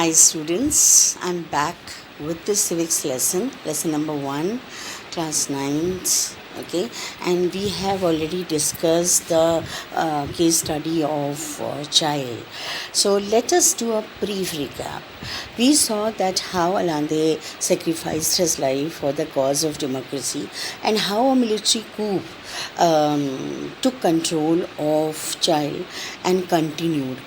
Hi students, I'm back with the civics lesson number 1, class 9th. Okay, and we have already discussed the case study of child. So let us do a brief recap. We saw that how Allende sacrificed his life for the cause of democracy and how a military coup took control of child and continued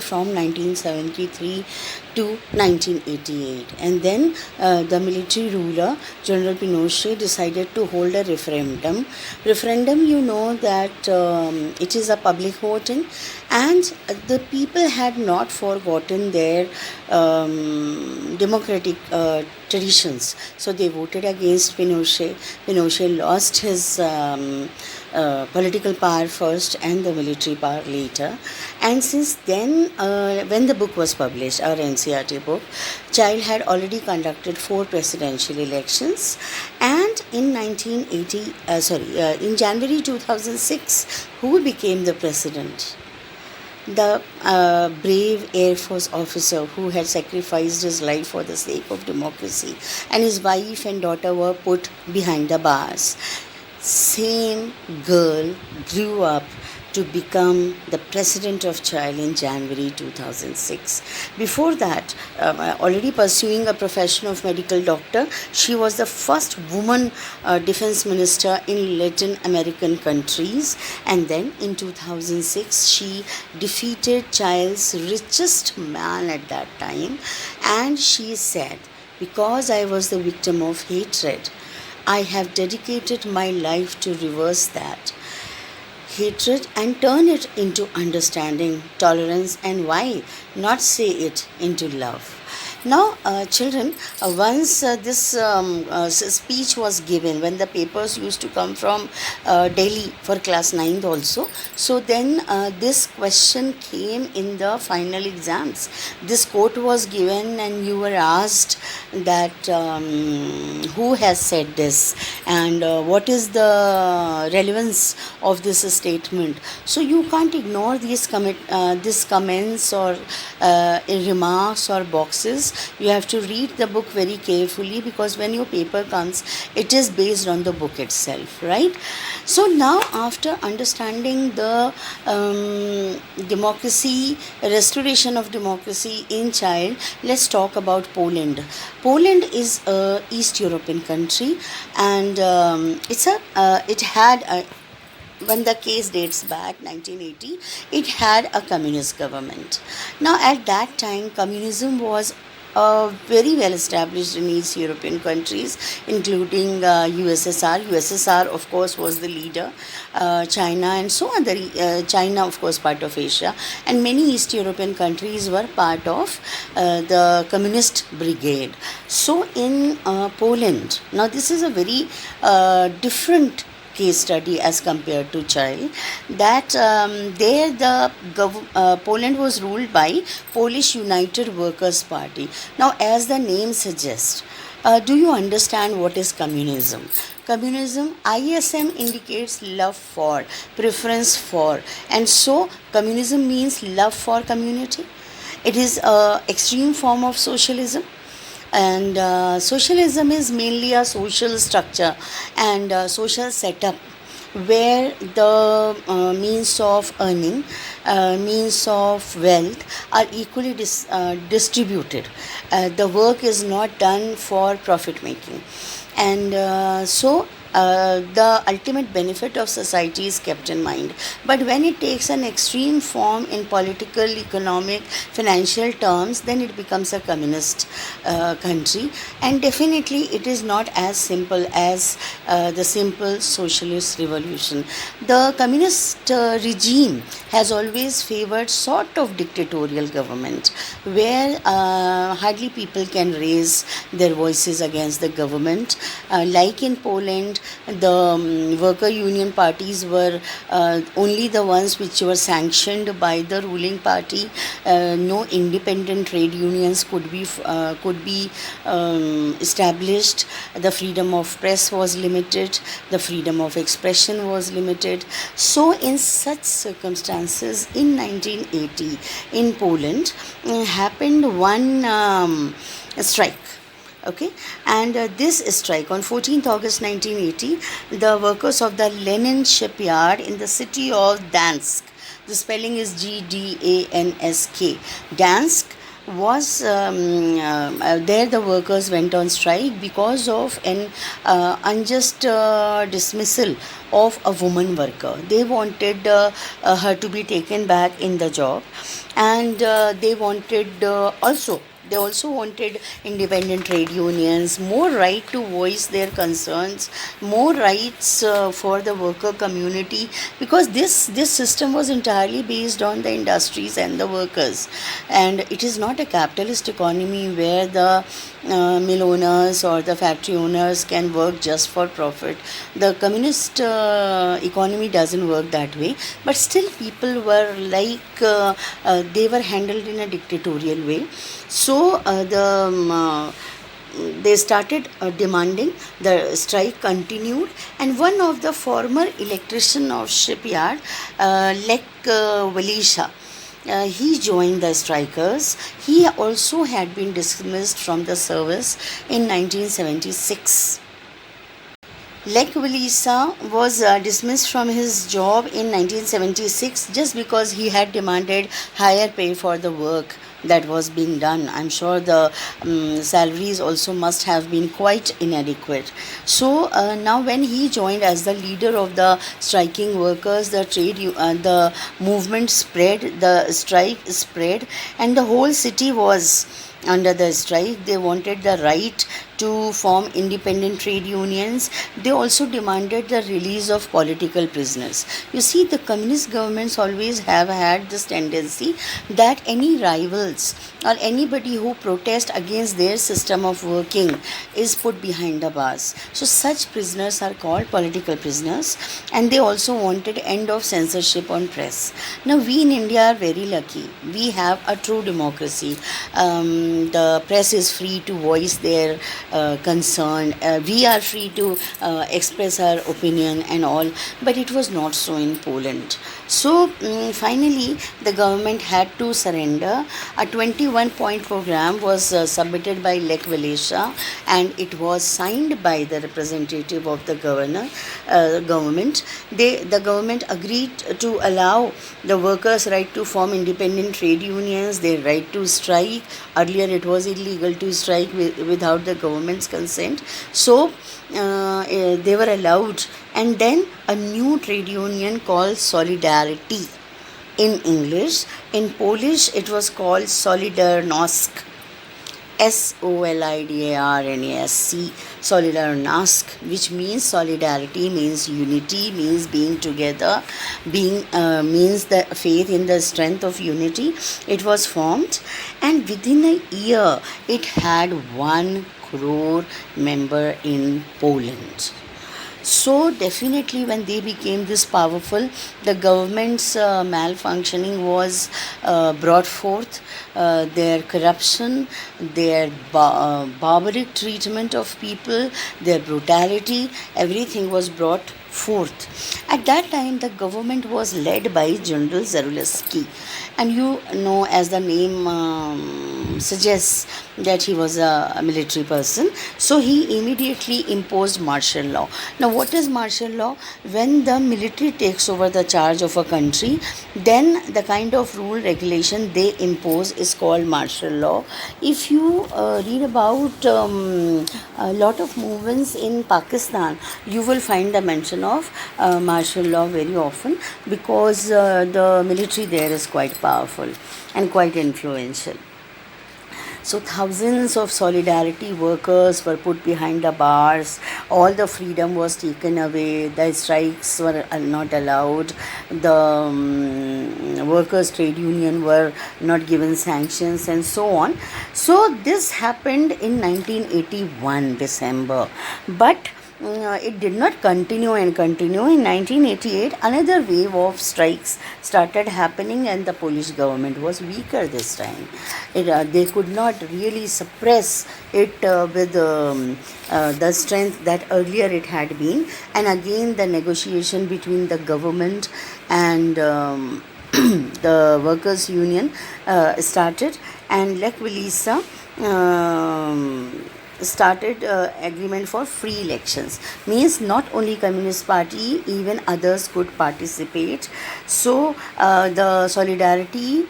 from 1973 to 1988. And then the military ruler General Pinochet decided to hold a referendum. You know that it is a public voting, and the people had not forgotten their democratic traditions, so they voted against Pinochet lost his political power first and the military power later. And since then, when the book was published, our NCERT book, Child had already conducted 4 presidential elections, and in in January 2006, who became the president? The brave Air Force officer who had sacrificed his life for the sake of democracy, and his wife and daughter were put behind the bars. Same girl grew up to become the president of Child in January 2006. Before that, already pursuing a profession of medical doctor, she was the first woman defense minister in Latin American countries. And then in 2006, she defeated Child's richest man at that time. And she said, "Because I was the victim of hatred, I have dedicated my life to reverse that hatred and turn it into understanding, tolerance, and why not say it into love." Now, children, once this speech was given, when the papers used to come from Delhi for class 9th also, so then this question came in the final exams. This quote was given, and you were asked that who has said this and what is the relevance of this statement. So you can't ignore these comments or remarks or boxes. You have to read the book very carefully, because when your paper comes, it is based on the book itself, right? So now, after understanding the democracy, restoration of democracy in Child, let's talk about Poland. Poland is a East European country, and it had a, when the case dates back 1980, it had a communist government. Now, at that time, communism was very well established in East European countries, including USSR. USSR, of course, was the leader. China and so on. China, of course, part of Asia, and many East European countries were part of the Communist Brigade. So in Poland, now this is a very different case study as compared to Child, that there the Poland was ruled by Polish United Workers' Party. Now, as the name suggests, do you understand what is communism? Communism, ISM indicates love for, preference for, and so communism means love for community. It is an extreme form of socialism. And socialism is mainly a social structure and social setup where the means of earning, means of wealth are equally distributed. The work is not done for profit making. And so the ultimate benefit of society is kept in mind. But when it takes an extreme form in political, economic, financial terms, then it becomes a communist country. And definitely it is not as simple as the simple socialist revolution. The communist regime has always favored sort of dictatorial government, where hardly people can raise their voices against the government. Like in Poland, the worker union parties were only the ones which were sanctioned by the ruling party. No independent trade unions could be established. The freedom of press was limited. The freedom of expression was limited. So, in such circumstances, in 1980, in Poland, happened one strike. Okay, and this strike on 14th August 1980, the workers of the Lenin shipyard in the city of Dansk, the spelling is Gdansk, Dansk, was there the workers went on strike because of an unjust dismissal of a woman worker. They wanted her to be taken back in the job, and they also wanted independent trade unions, more right to voice their concerns, more rights for the worker community, because this system was entirely based on the industries and the workers, and it is not a capitalist economy where the mill owners or the factory owners can work just for profit. The communist economy doesn't work that way, but still people were like they were handled in a dictatorial way. So they started demanding. The strike continued, and one of the former electrician of shipyard, Lech Walesa, he joined the strikers. He also had been dismissed from the service in 1976. Lech Walesa was dismissed from his job in 1976 just because he had demanded higher pay for the work that was being done. I'm sure the salaries also must have been quite inadequate. So now, when he joined as the leader of the striking workers, the movement spread, the strike spread, and the whole city was under the strike. They wanted the right to form independent trade unions. They also demanded the release of political prisoners. You see, the communist governments always have had this tendency that any rivals or anybody who protest against their system of working is put behind the bars. So such prisoners are called political prisoners, and they also wanted end of censorship on press. Now, we in India are very lucky. We have a true democracy. The press is free to voice their concern. We are free to express our opinion and all, but it was not so in Poland. So finally, the government had to surrender. A 21-point program was submitted by Lech Walesa, and it was signed by the representative of the government. The government agreed to allow the workers' right to form independent trade unions, their right to strike. Earlier, it was illegal to strike without the government's consent. So they were allowed, and then a new trade union called Solidarity in English. In Polish, it was called Solidarnosc, Solidarnosc, Solidarnosc, which means solidarity, means unity, means being together, means the faith in the strength of unity. It was formed, and within a year, it had 1 crore member in Poland. So definitely, when they became this powerful, the government's malfunctioning was brought forth. Their corruption, their barbaric treatment of people, their brutality, everything was brought forth. At that time, the government was led by General Zarulewski, and you know, as the name suggests, that he was a military person. So he immediately imposed martial law. Now, what is martial law? When the military takes over the charge of a country, then the kind of rule regulation they impose is called martial law. If you read about a lot of movements in Pakistan, you will find the mention of martial law very often, because the military there is quite powerful and quite influential. So thousands of solidarity workers were put behind the bars. All the freedom was taken away. The strikes were not allowed. The workers' trade union were not given sanctions, and so on. So this happened in 1981 December. But it did not continue and continue. In 1988, another wave of strikes started happening, and the Polish government was weaker this time. They could not really suppress it with the strength that earlier it had been. And again, the negotiation between the government and the workers' union started, and Lech Walesa started agreement for free elections. Means not only Communist Party, even others could participate. So the Solidarity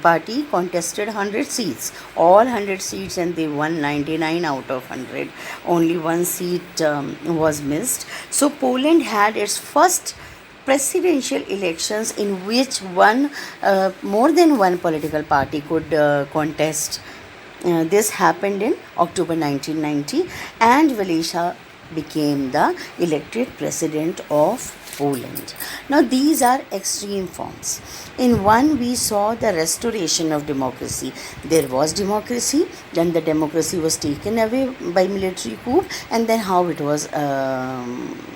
party contested 100 seats, all 100 seats, and they won 99 out of 100. Only one seat was missed. So Poland had its first presidential elections in which more than one political party could contest. This happened in October 1990, and Walesa became the elected president of Poland. Now, these are extreme forms. In one, we saw the restoration of democracy. There was democracy, then the democracy was taken away by military coup, and then how it was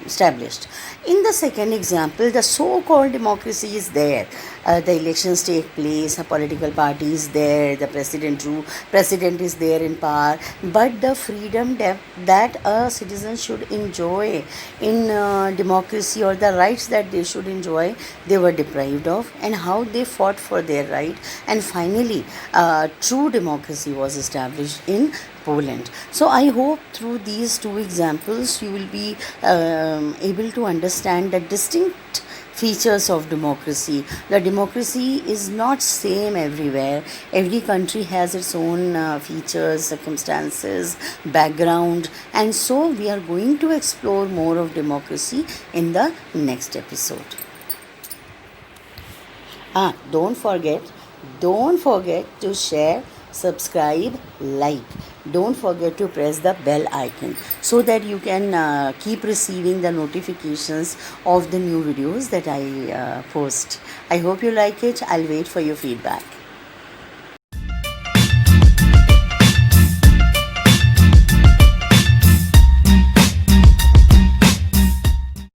established. In the second example, the so-called democracy is there. The elections take place, a political party is there, the president is there in power, but the freedom that a citizen should enjoy in democracy, or the rights that they should enjoy, they were deprived of, and how they fought for their right, and finally true democracy was established in Poland. So I hope through these two examples you will be able to understand the distinct features of democracy. The democracy is not same everywhere. Every country has its own features, circumstances, background, and so we are going to explore more of democracy in the next episode. Don't forget to share, subscribe, like. Don't forget to press the bell icon so that you can keep receiving the notifications of the new videos that I post. I hope you like it. I'll wait for your feedback.